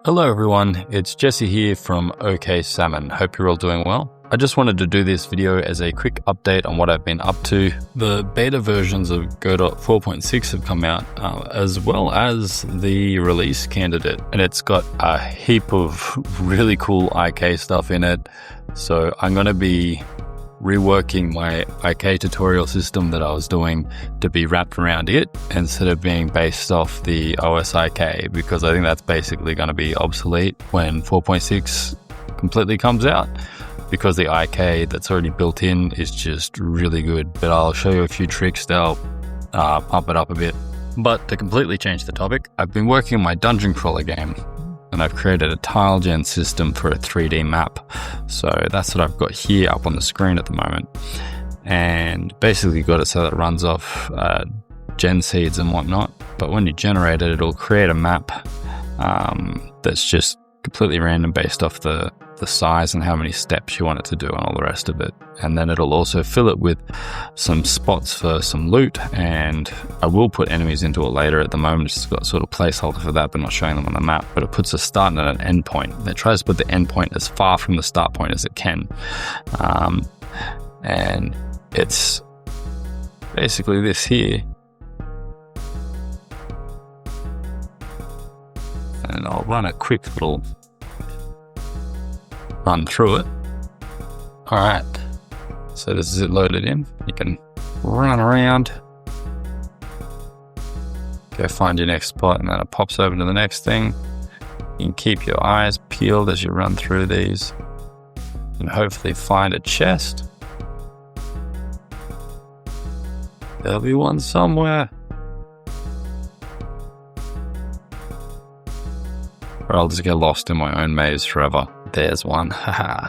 Hello everyone, it's Jesse here from OK Salmon. Hope you're all doing well. I just wanted to do this video as a quick update on what I've been up to. The beta versions of Godot 4.6 have come out, as well as the release candidate, and it's got a heap of really cool IK stuff in it. So I'm going to be reworking my IK tutorial system that I was doing to be wrapped around it instead of being based off the OS IK, because I think that's basically going to be obsolete when 4.6 completely comes out, because the IK that's already built in is just really good. But I'll show you a few tricks that'll pump it up a bit. But to completely change the topic, I've been working on my dungeon crawler game, and I've created a tile gen system for a 3D map. So that's what I've got here up on the screen at the moment. And basically got it so that it runs off gen seeds and whatnot. But when you generate it, it'll create a map that's just completely random based off the size and how many steps you want it to do and all the rest of it. And then it'll also fill it with some spots for some loot, and I will put enemies into it later. At the moment it's got sort of placeholder for that, but not showing them on the map. But it puts a start and an end point. It tries to put the end point as far from the start point as it can. And it's basically this here. And I'll run a quick little run through it. All right, so this is it loaded in. You can run around, go find your next spot, and then it pops over to the next thing. You can keep your eyes peeled as you run through these and hopefully find a chest. There'll be one somewhere. Or I'll just get lost in my own maze forever. There's one, haha.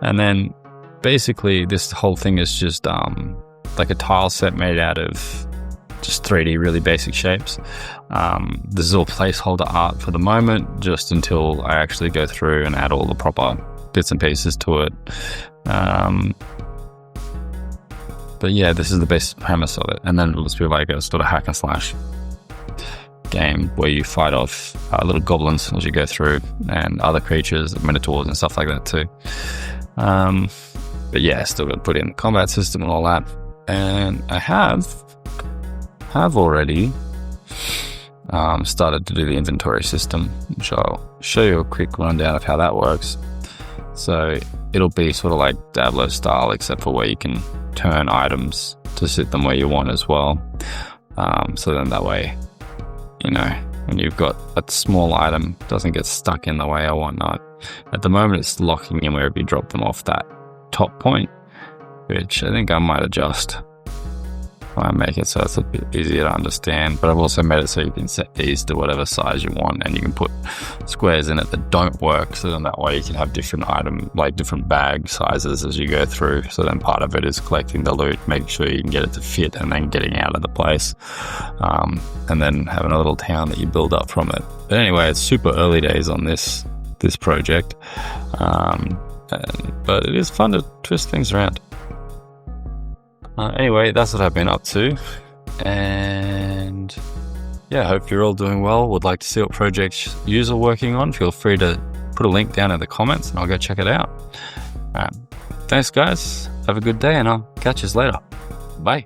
And then basically this whole thing is just like a tile set made out of just 3D really basic shapes. This is all placeholder art for the moment, just until I actually go through and add all the proper bits and pieces to it. But yeah, this is the basic premise of it. And then it'll just be like a sort of hack and slash game where you fight off little goblins as you go through, and other creatures, minotaurs and stuff like that too. But yeah, still got to put in the combat system and all that. And I have already started to do the inventory system, which I'll show you a quick rundown of how that works. So it'll be sort of like Diablo style, except for where you can turn items to sit them where you want as well. So then that way, you know, when you've got a small item, it doesn't get stuck in the way or whatnot. At the moment, it's locking in wherever you drop them off that top point, which I think I might adjust. I make it so it's a bit easier to understand, but I've also made it so you can set these to whatever size you want, and you can put squares in it that don't work, so then that way you can have different item, like different bag sizes as you go through. So then part of it is collecting the loot, making sure you can get it to fit, and then getting out of the place, and then having a little town that you build up from it. But anyway, it's super early days on this project, but it is fun to twist things around. Anyway, that's what I've been up to, and yeah, hope you're all doing well. Would like to see what projects you're working on. Feel free to put a link down in the comments and I'll go check it out. Thanks guys, have a good day, and I'll catch you later. Bye.